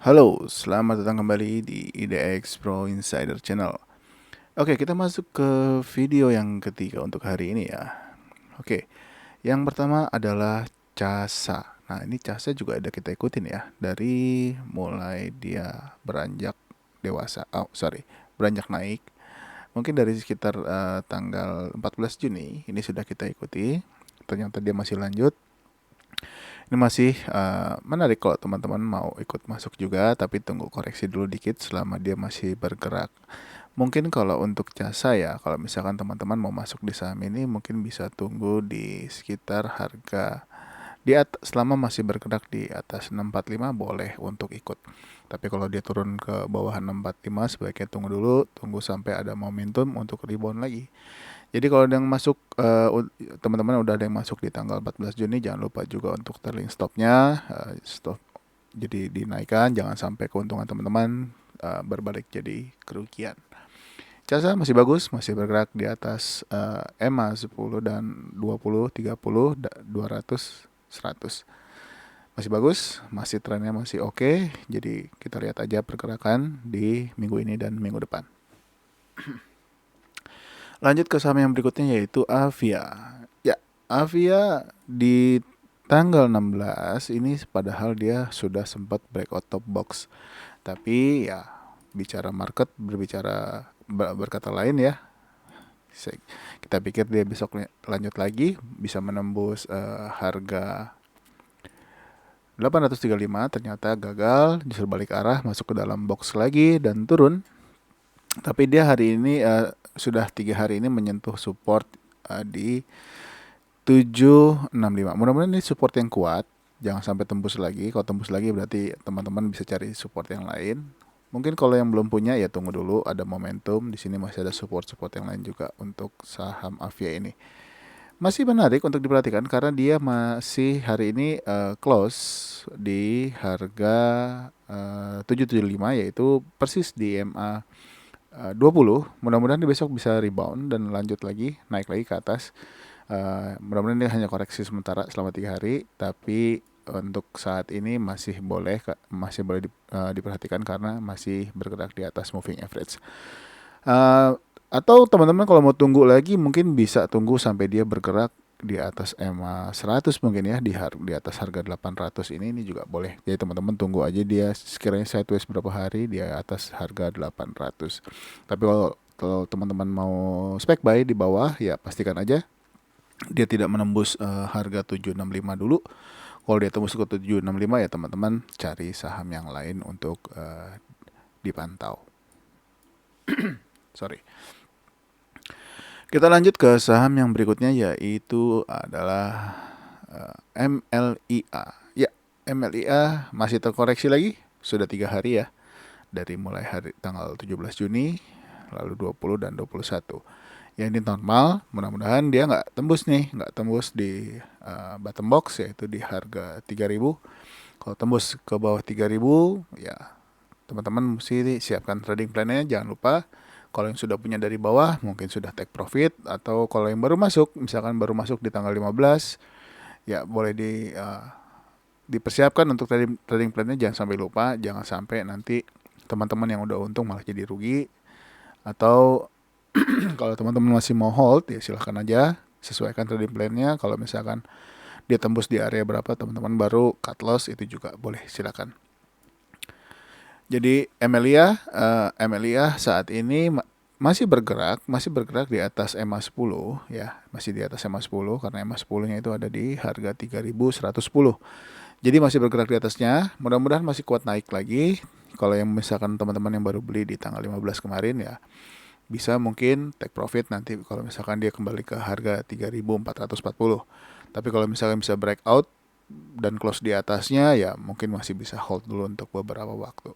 Halo, selamat datang kembali di IDX Pro Insider Channel. Oke, kita masuk ke video yang ketiga untuk hari ini ya. Oke, yang pertama adalah CASA. Nah, ini CASA juga ada kita ikutin ya. Dari mulai dia beranjak dewasa, beranjak naik. Mungkin dari sekitar tanggal 14 Juni ini sudah kita ikuti. Ternyata dia masih lanjut. Ini masih menarik kalau teman-teman mau ikut masuk juga, tapi tunggu koreksi dulu dikit selama dia masih bergerak. Mungkin kalau untuk jasa ya, kalau misalkan teman-teman mau masuk di saham ini, mungkin bisa tunggu di sekitar harga selama masih bergerak di atas 645 boleh untuk ikut. Tapi kalau dia turun ke bawah 645 sebaiknya tunggu dulu, tunggu sampai ada momentum untuk rebound lagi. Jadi kalau ada yang masuk, teman-teman udah ada yang masuk di tanggal 14 Juni, jangan lupa juga untuk trailing stopnya, stop jadi dinaikkan, jangan sampai keuntungan teman-teman berbalik jadi kerugian. CASA masih bagus, masih bergerak di atas EMA 10 dan 20, 30, 200, 100. Masih bagus, masih trennya masih oke. Jadi kita lihat aja pergerakan di minggu ini dan minggu depan. Lanjut ke saham yang berikutnya yaitu Avia. Ya, Avia di tanggal 16 ini padahal dia sudah sempat breakout top box. Tapi ya bicara market berkata lain ya. Kita pikir dia besok lanjut lagi bisa menembus harga 835, ternyata gagal, disuruh balik arah, masuk ke dalam box lagi dan turun. Tapi dia hari ini sudah 3 hari ini menyentuh support di 765. Mudah-mudahan ini support yang kuat, jangan sampai tembus lagi. Kalau tembus lagi berarti teman-teman bisa cari support yang lain. Mungkin kalau yang belum punya ya tunggu dulu, ada momentum. Di sini masih ada support-support yang lain juga untuk saham Avia ini. Masih menarik untuk diperhatikan karena dia masih hari ini close di harga 775, yaitu persis di MA 20. Mudah-mudahan dia besok bisa rebound dan lanjut lagi, naik lagi ke atas. Mudah-mudahan ini hanya koreksi sementara selama 3 hari, tapi untuk saat ini masih boleh diperhatikan karena masih bergerak di atas moving average. Atau teman-teman kalau mau tunggu lagi mungkin bisa tunggu sampai dia bergerak di atas EMA 100 mungkin ya, di atas harga 800 ini juga boleh. Jadi teman-teman tunggu aja dia sekiranya sideways berapa hari di atas harga 800. Tapi kalau teman-teman mau spec buy di bawah ya pastikan aja dia tidak menembus harga 765 dulu. Kalau dia tembus ke 765 ya teman-teman cari saham yang lain untuk dipantau. Sorry. Kita lanjut ke saham yang berikutnya yaitu adalah MLIA. Ya, MLIA masih terkoreksi lagi, sudah 3 hari ya. Dari mulai hari tanggal 17 Juni, lalu 20 dan 21. Ya ini normal, mudah-mudahan dia nggak tembus di bottom box yaitu di harga 3.000. Kalau tembus ke bawah 3.000 ya teman-teman mesti siapkan trading plan-nya, jangan lupa. Kalau yang sudah punya dari bawah mungkin sudah take profit, atau kalau yang baru masuk, misalkan baru masuk di tanggal 15, ya boleh dipersiapkan untuk trading plan-nya, jangan sampai lupa, jangan sampai nanti teman-teman yang udah untung malah jadi rugi. Atau kalau teman-teman masih mau hold ya silahkan aja sesuaikan trading plan-nya. Kalau misalkan dia tembus di area berapa teman-teman baru cut loss, itu juga boleh, silakan. Jadi Emilia saat ini masih bergerak di atas EMA 10 ya, masih di atas EMA 10 karena EMA 10-nya itu ada di harga 3.110. Jadi masih bergerak di atasnya, mudah-mudahan masih kuat naik lagi. Kalau yang misalkan teman-teman yang baru beli di tanggal 15 kemarin ya bisa mungkin take profit nanti kalau misalkan dia kembali ke harga 3.440. Tapi kalau misalkan bisa breakout dan close di atasnya ya mungkin masih bisa hold dulu untuk beberapa waktu.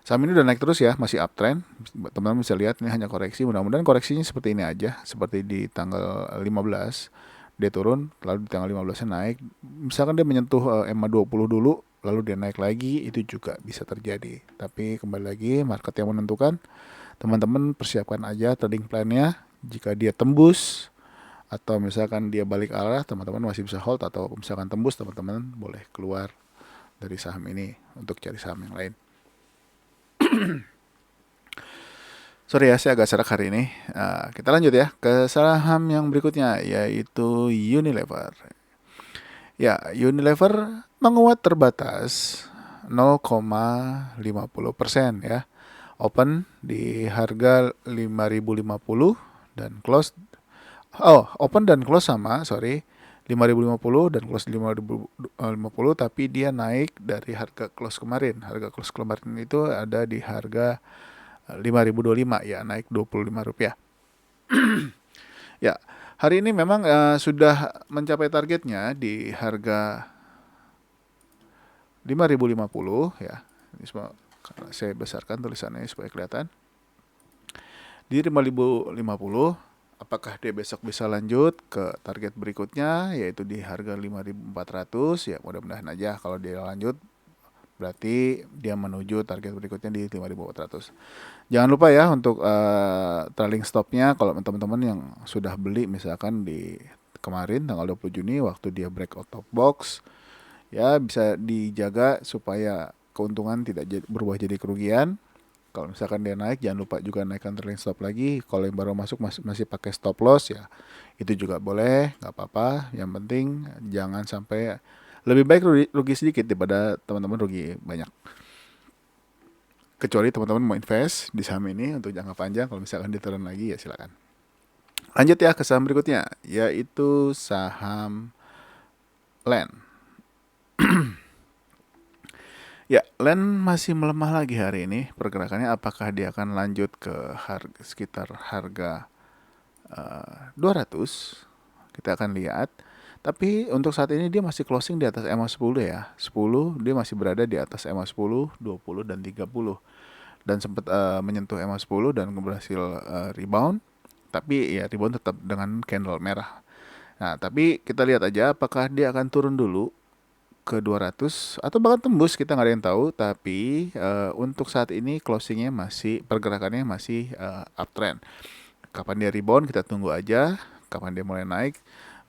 Saham ini udah naik terus ya, masih uptrend. Teman-teman bisa lihat ini hanya koreksi. Mudah-mudahan koreksinya seperti ini aja, seperti di tanggal 15 dia turun, lalu di tanggal 15-nya naik. Misalkan dia menyentuh EMA 20 dulu, lalu dia naik lagi, itu juga bisa terjadi. Tapi kembali lagi market yang menentukan. Teman-teman persiapkan aja trading plan-nya. Jika dia tembus atau misalkan dia balik arah, teman-teman masih bisa hold, atau misalkan tembus teman-teman boleh keluar dari saham ini untuk cari saham yang lain. Sorry ya, saya agak serak hari ini. Kita lanjut ya ke saham yang berikutnya, yaitu Unilever. Ya, Unilever menguat terbatas 0,50% ya. Open di harga 5.050 dan open dan close sama, sorry. 5.050 dan close 5.050, tapi dia naik dari harga close kemarin. Harga close kemarin itu ada di harga 5.025 ya, naik Rp25. Ya, hari ini memang sudah mencapai targetnya di harga 5.050 ya. Ini semua karena saya besarkan tulisannya supaya kelihatan. Di 5.050, apakah dia besok bisa lanjut ke target berikutnya yaitu di harga 5.400? Ya, mudah-mudahan aja kalau dia lanjut berarti dia menuju target berikutnya di 5.400. Jangan lupa ya untuk trailing stopnya kalau teman-teman yang sudah beli misalkan di kemarin tanggal 20 Juni waktu dia breakout top box, ya bisa dijaga supaya keuntungan tidak berubah jadi kerugian. Kalau misalkan dia naik, jangan lupa juga naikkan trailing stop lagi. Kalau yang baru masuk masih pakai stop loss ya, itu juga boleh, nggak apa-apa. Yang penting jangan sampai, lebih baik rugi sedikit daripada teman-teman rugi banyak. Kecuali teman-teman mau invest di saham ini untuk jangka panjang, kalau misalkan dia turun lagi ya silakan. Lanjut ya ke saham berikutnya, yaitu saham LAN. Ya, LAN masih melemah lagi hari ini pergerakannya. Apakah dia akan lanjut ke sekitar harga 200? Kita akan lihat. Tapi untuk saat ini dia masih closing di atas EMA 10 ya. 10 dia masih berada di atas EMA 10, 20 dan 30. Dan sempat menyentuh EMA 10 dan berhasil rebound. Tapi ya rebound tetap dengan candle merah. Nah, tapi kita lihat aja apakah dia akan turun dulu ke 200 atau bahkan tembus, kita nggak ada yang tahu. Tapi untuk saat ini closingnya pergerakannya masih uptrend. Kapan dia rebound kita tunggu aja, kapan dia mulai naik.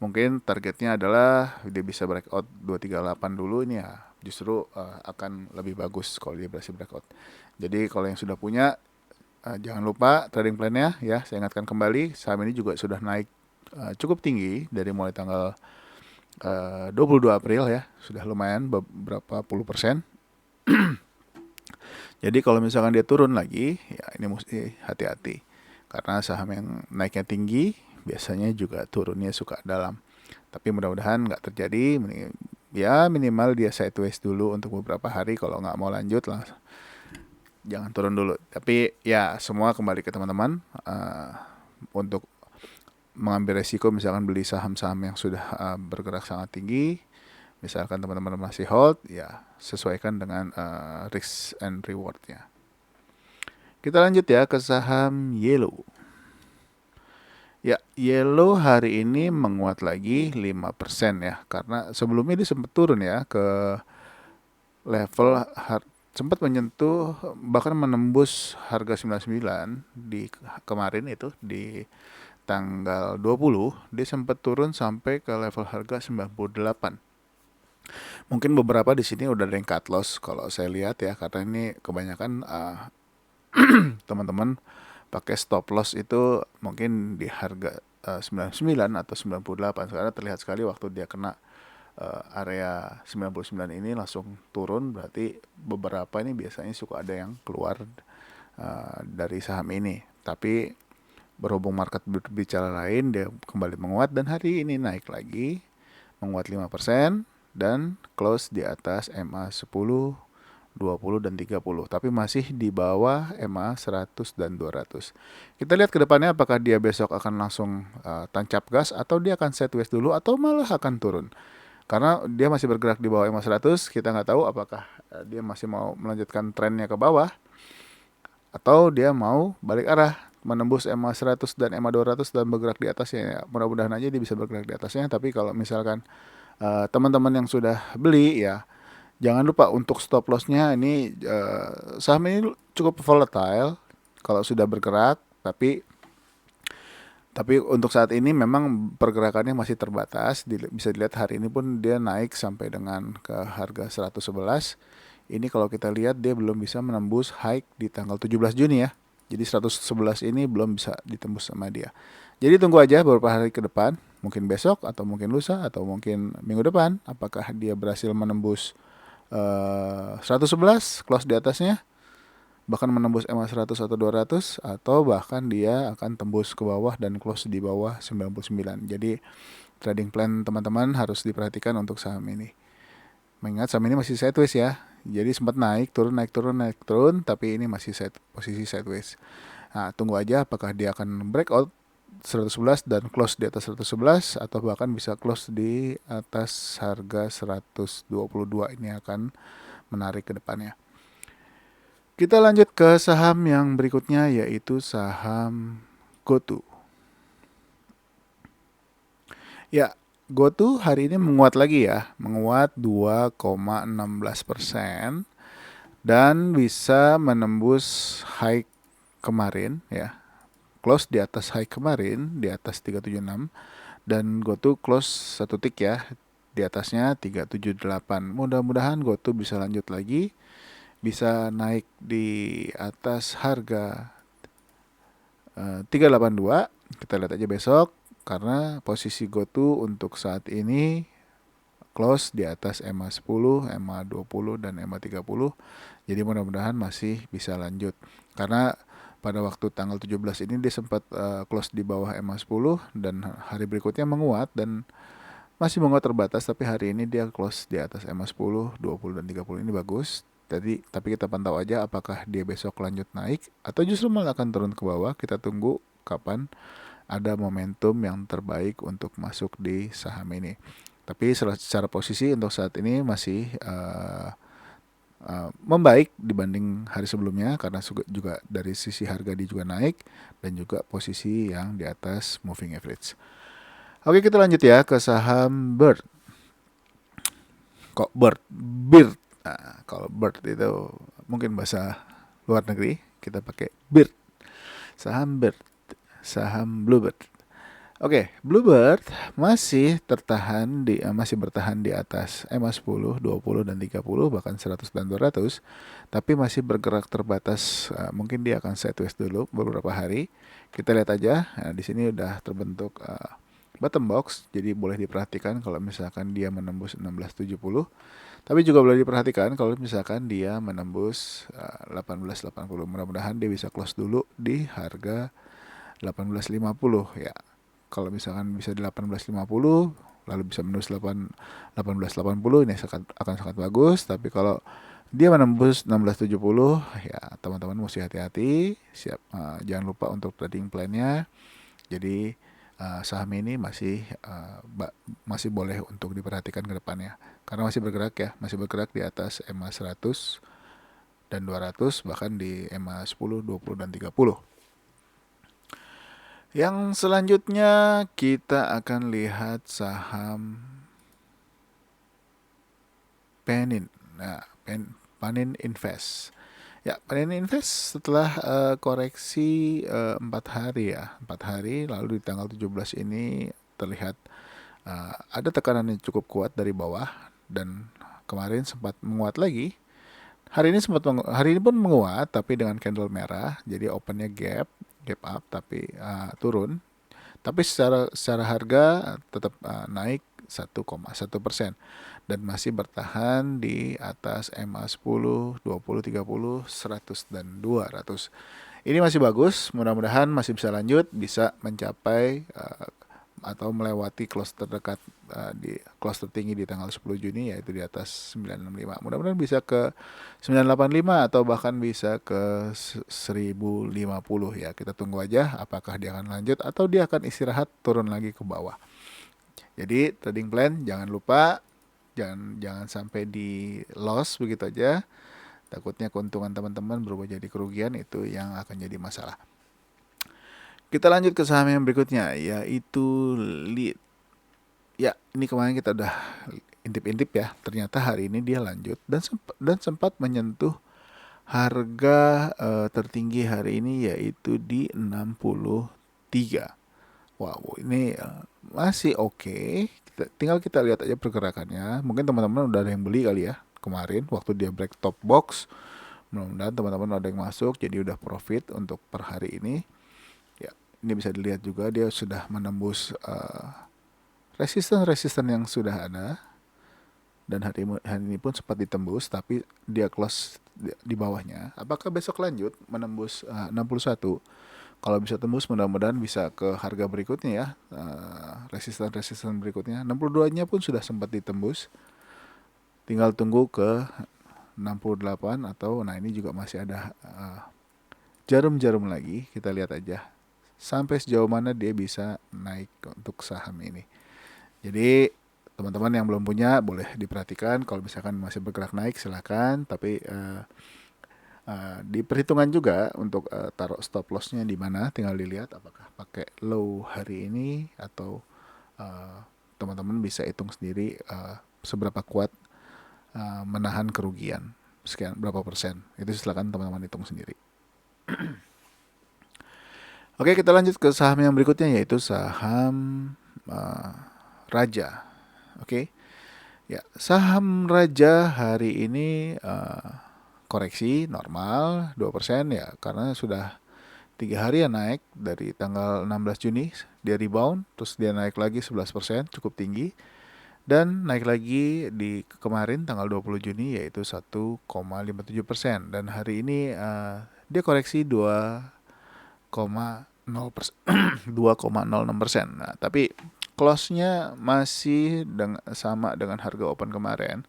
Mungkin targetnya adalah dia bisa breakout 238 dulu, ini ya justru akan lebih bagus kalau dia berhasil breakout. Jadi kalau yang sudah punya jangan lupa trading plan-nya ya. Saya ingatkan kembali, saham ini juga sudah naik cukup tinggi dari mulai tanggal 22 April ya, sudah lumayan beberapa puluh persen. Jadi kalau misalkan dia turun lagi, ya ini mesti hati-hati. Karena saham yang naiknya tinggi, biasanya juga turunnya suka dalam. Tapi mudah-mudahan nggak terjadi. Ya minimal dia sideways dulu untuk beberapa hari. Kalau nggak mau lanjut lah, jangan turun dulu. Tapi ya semua kembali ke teman-teman untuk mengambil resiko, misalkan beli saham-saham yang sudah bergerak sangat tinggi. Misalkan teman-teman masih hold, ya sesuaikan dengan risk and reward-nya. Kita lanjut ya ke saham Yellow. Ya, Yellow hari ini menguat lagi 5% ya. Karena sebelumnya dia sempat turun ya ke level sempat menyentuh bahkan menembus harga 99 di kemarin itu di tanggal 20, dia sempat turun sampai ke level harga 98. Mungkin beberapa di sini udah ada yang cut loss kalau saya lihat ya, karena ini kebanyakan teman-teman pakai stop loss itu mungkin di harga 99 atau 98. Sekarang terlihat sekali waktu dia kena area 99 ini langsung turun, berarti beberapa ini biasanya suka ada yang keluar dari saham ini. Tapi berhubung market berbicara lain, dia kembali menguat dan hari ini naik lagi, menguat 5% dan close di atas MA 10, 20 dan 30, tapi masih di bawah MA 100 dan 200. Kita lihat ke depannya apakah dia besok akan langsung tancap gas atau dia akan sideways dulu atau malah akan turun. Karena dia masih bergerak di bawah MA 100, kita nggak tahu apakah dia masih mau melanjutkan trennya ke bawah atau dia mau balik arah menembus MA 100 dan MA 200 dan bergerak di atasnya ya. Mudah-mudahan aja dia bisa bergerak di atasnya. Tapi kalau misalkan teman-teman yang sudah beli ya, jangan lupa untuk stop lossnya. Ini saham ini cukup volatile kalau sudah bergerak, tapi Tapi untuk saat ini memang pergerakannya masih terbatas. Bisa dilihat hari ini pun dia naik sampai dengan ke harga 111. Ini kalau kita lihat dia belum bisa menembus high di tanggal 17 Juni ya. Jadi 111 ini belum bisa ditembus sama dia. Jadi tunggu aja beberapa hari ke depan, mungkin besok atau mungkin lusa atau mungkin minggu depan, apakah dia berhasil menembus 111 close di atasnya, bahkan menembus EMA 100 atau 200, atau bahkan dia akan tembus ke bawah dan close di bawah 99. Jadi trading plan teman-teman harus diperhatikan untuk saham ini. Mengingat saham ini masih sideways ya. Jadi sempat naik turun, naik turun, naik turun, tapi ini masih posisi sideways. Nah, tunggu aja apakah dia akan breakout 111 dan close di atas 111 atau bahkan bisa close di atas harga 122. Ini akan menarik ke depannya. Kita lanjut ke saham yang berikutnya, yaitu saham GoTo. Ya, GoTo hari ini menguat lagi ya, menguat 2,16% dan bisa menembus high kemarin ya. Close di atas high kemarin di atas 376 dan GoTo close satu tick ya di atasnya 378. Mudah-mudahan GoTo bisa lanjut lagi, bisa naik di atas harga 382. Kita lihat aja besok, karena posisi GoTo untuk saat ini close di atas EMA 10, EMA 20 dan EMA 30. Jadi mudah-mudahan masih bisa lanjut. Karena pada waktu tanggal 17 ini dia sempat close di bawah EMA 10 dan hari berikutnya menguat dan masih menguat terbatas, tapi hari ini dia close di atas EMA 10, 20 dan 30. Ini bagus. Tapi kita pantau aja apakah dia besok lanjut naik atau justru malah akan turun ke bawah. Kita tunggu kapan ada momentum yang terbaik untuk masuk di saham ini. Tapi secara posisi untuk saat ini masih membaik dibanding hari sebelumnya, karena juga dari sisi harga dia juga naik dan juga posisi yang di atas moving average. Oke, kita lanjut ya ke saham Bird. Kok Bird? Bird. Nah, kalau Bird itu mungkin bahasa luar negeri, kita pakai Bird. Saham Bird, saham Bluebird. Oke, Bluebird masih bertahan di atas EMA 10, 20 dan 30, bahkan 100 dan 200, tapi masih bergerak terbatas. Mungkin dia akan sideways dulu beberapa hari. Kita lihat aja. Nah, di sini udah terbentuk bottom box, jadi boleh diperhatikan kalau misalkan dia menembus 1670. Tapi juga boleh diperhatikan kalau misalkan dia menembus 1880. Mudah-mudahan dia bisa close dulu di harga 1850 ya. Kalau misalkan bisa di 1850 lalu bisa menembus 1880, ini akan sangat bagus. Tapi kalau dia menembus 1670 ya, teman-teman mesti hati-hati, jangan lupa untuk trading plan-nya. Jadi saham ini masih boleh untuk diperhatikan ke depannya karena masih bergerak di atas EMA 100 dan 200, bahkan di EMA 10, 20 dan 30. Yang selanjutnya kita akan lihat saham Panin. Nah, Panin Invest. Ya, Panin Invest setelah koreksi 4 hari ya. 4 hari lalu di tanggal 17 ini terlihat ada tekanan yang cukup kuat dari bawah dan kemarin sempat menguat lagi. Hari ini pun menguat tapi dengan candle merah. Jadi opennya gap up tapi turun. Tapi secara harga tetap naik 1,1% dan masih bertahan di atas EMA 10, 20, 30, 100 dan 200. Ini masih bagus, mudah-mudahan masih bisa lanjut, bisa mencapai atau melewati close terdekat di close tertinggi di tanggal 10 Juni, yaitu di atas 965. Mudah-mudahan bisa ke 985 atau bahkan bisa ke 1050 ya. Kita tunggu aja apakah dia akan lanjut atau dia akan istirahat turun lagi ke bawah. Jadi trading plan jangan lupa, jangan sampai di loss begitu aja. Takutnya keuntungan teman-teman berubah jadi kerugian, itu yang akan jadi masalah. Kita lanjut ke saham yang berikutnya, yaitu Lead. Ya, ini kemarin kita udah intip-intip ya. Ternyata hari ini dia lanjut dan sempat menyentuh harga tertinggi hari ini, yaitu di 63. Wow, ini masih oke. Tinggal kita lihat aja pergerakannya. Mungkin teman-teman udah ada yang beli kali ya kemarin waktu dia break top box. Mudah-mudahan teman-teman ada yang masuk, jadi udah profit untuk per hari ini. Ya, ini bisa dilihat juga dia sudah menembus resisten-resisten yang sudah ada, dan hari ini pun sempat ditembus tapi dia close di bawahnya. Apakah besok lanjut menembus 61? Kalau bisa tembus mudah-mudahan bisa ke harga berikutnya ya, resisten-resisten berikutnya. 62-nya pun sudah sempat ditembus, tinggal tunggu ke 68 atau nah ini juga masih ada jarum-jarum lagi. Kita lihat aja sampai sejauh mana dia bisa naik untuk saham ini. Jadi teman-teman yang belum punya boleh diperhatikan, kalau misalkan masih bergerak naik silakan, tapi di perhitungan juga untuk taruh stop lossnya di mana, tinggal dilihat apakah pakai low hari ini atau uh, teman-teman bisa hitung sendiri seberapa kuat menahan kerugian sekian berapa persen, itu silakan teman-teman hitung sendiri. Oke, kita lanjut ke saham yang berikutnya yaitu saham uh, Raja. Oke. Ya, saham Raja hari ini koreksi normal 2% ya, karena sudah 3 hari ya naik dari tanggal 16 Juni dia rebound, terus dia naik lagi 11%, cukup tinggi, dan naik lagi di kemarin tanggal 20 Juni yaitu 1,57%, dan hari ini dia koreksi 2,0%, 2,06%. Nah, tapi close-nya masih sama dengan harga open kemarin.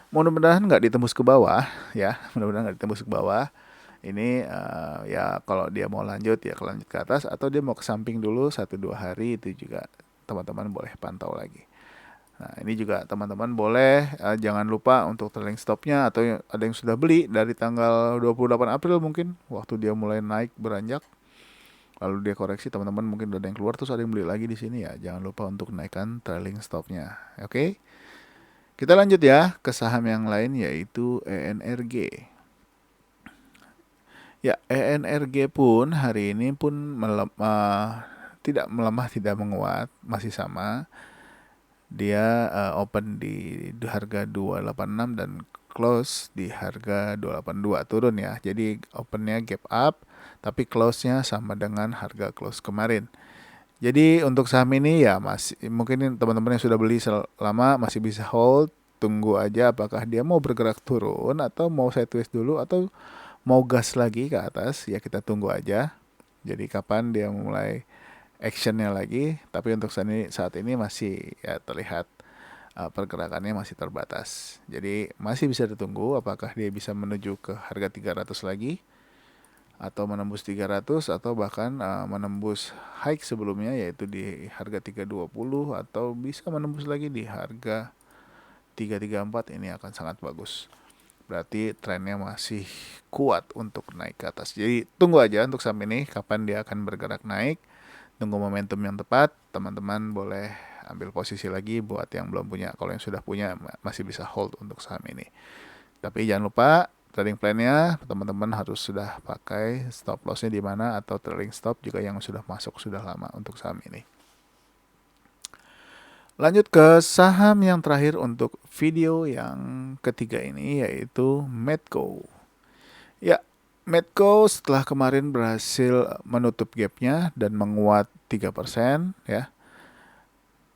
Mudah-mudahan nggak ditembus ke bawah ya, mudah-mudahan nggak ditembus ke bawah. Ini ya kalau dia mau lanjut ya lanjut ke atas, atau dia mau ke samping dulu 1-2 hari, itu juga teman-teman boleh pantau lagi. Nah, ini juga teman-teman boleh jangan lupa untuk trailing stopnya, atau ada yang sudah beli dari tanggal 28 April mungkin waktu dia mulai naik beranjak, lalu dia koreksi, teman-teman mungkin udah ada yang keluar terus ada yang beli lagi di sini ya, jangan lupa untuk naikkan trailing stopnya. Oke. Kita lanjut ya ke saham yang lain yaitu ENRG. Ya, ENRG pun hari ini pun tidak melemah, tidak menguat, masih sama. Dia open di harga 286 dan close di harga 282, turun ya. Jadi opennya gap up, tapi close-nya sama dengan harga close kemarin. Jadi untuk saham ini ya masih mungkin teman-teman yang sudah beli selama masih bisa hold, tunggu aja apakah dia mau bergerak turun atau mau sideways dulu atau mau gas lagi ke atas, ya kita tunggu aja. Jadi kapan dia mulai actionnya lagi, tapi untuk saat ini masih ya terlihat pergerakannya masih terbatas. Jadi masih bisa ditunggu apakah dia bisa menuju ke harga 300 lagi atau menembus 300, atau bahkan menembus high sebelumnya yaitu di harga 320, atau bisa menembus lagi di harga 334. Ini akan sangat bagus. Berarti trennya masih kuat untuk naik ke atas. Jadi tunggu aja untuk saham ini kapan dia akan bergerak naik. Tunggu momentum yang tepat. Teman-teman boleh ambil posisi lagi buat yang belum punya. Kalau yang sudah punya masih bisa hold untuk saham ini. Tapi jangan lupa trading plan-nya teman-teman harus sudah pakai stop loss-nya di mana, atau trailing stop juga yang sudah masuk sudah lama untuk saham ini. Lanjut ke saham yang terakhir untuk video yang ketiga ini yaitu Medco. Ya, Medco setelah kemarin berhasil menutup gapnya dan menguat 3% ya.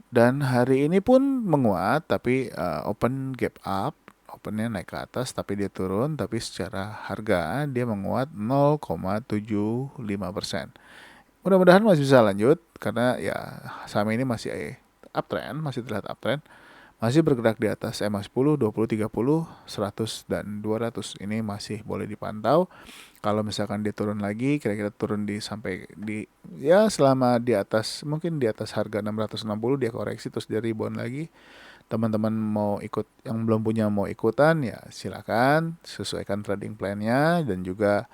Dan hari ini pun menguat tapi open gap up, opennya naik ke atas tapi dia turun, tapi secara harga dia menguat 0,75%. Mudah-mudahan masih bisa lanjut karena ya saham ini masih uptrend, masih terlihat uptrend. Masih bergerak di atas EMA 10, 20, 30, 100, dan 200. Ini masih boleh dipantau. Kalau misalkan dia turun lagi, kira-kira turun di sampai di ya selama di atas, mungkin di atas harga 660 dia koreksi terus dia rebound lagi. Teman-teman mau ikut, yang belum punya mau ikutan ya silakan, sesuaikan trading plan-nya dan juga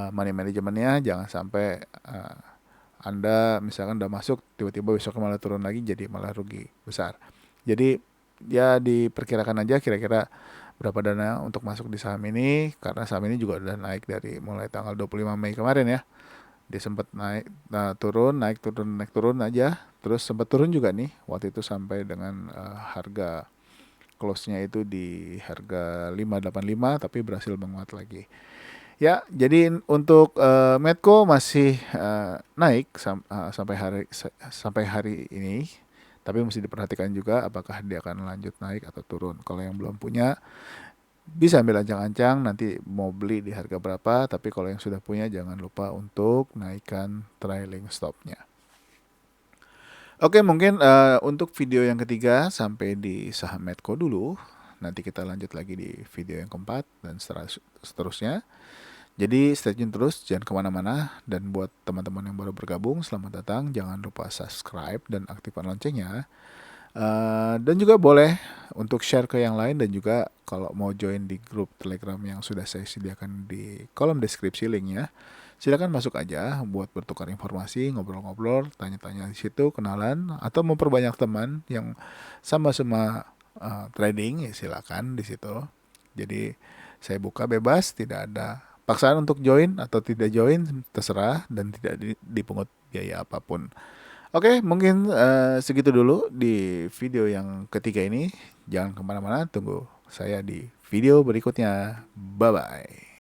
money manajemennya. Jangan sampai Anda misalkan udah masuk tiba-tiba besok malah turun lagi, jadi malah rugi besar. Jadi ya diperkirakan aja kira-kira berapa dana untuk masuk di saham ini, karena saham ini juga udah naik dari mulai tanggal 25 Mei kemarin ya. Dia sempat turun, naik turun aja. Terus sempat turun juga nih waktu itu sampai dengan harga close-nya itu di harga 585 tapi berhasil menguat lagi. Ya, jadi untuk Medco masih naik sampai hari ini, tapi mesti diperhatikan juga apakah dia akan lanjut naik atau turun. Kalau yang belum punya bisa ambil ancang-ancang nanti mau beli di harga berapa, tapi kalau yang sudah punya jangan lupa untuk naikkan trailing stopnya. Oke, mungkin untuk video yang ketiga sampai di saham Medco dulu. Nanti kita lanjut lagi di video yang keempat dan seterusnya. Jadi stay tune terus, jangan kemana-mana. Dan buat teman-teman yang baru bergabung, selamat datang. Jangan lupa subscribe dan aktifkan loncengnya. Dan juga boleh untuk share ke yang lain dan juga kalau mau join di grup Telegram yang sudah saya sediakan di kolom deskripsi linknya, silakan masuk aja buat bertukar informasi, ngobrol-ngobrol, tanya-tanya di situ, kenalan atau memperbanyak teman yang sama-sama trading ya silakan di situ. Jadi saya buka bebas, tidak ada paksaan untuk join atau tidak join, terserah dan tidak dipungut biaya apapun. Oke, mungkin segitu dulu di video yang ketiga ini. Jangan kemana-mana, tunggu saya di video berikutnya. Bye-bye.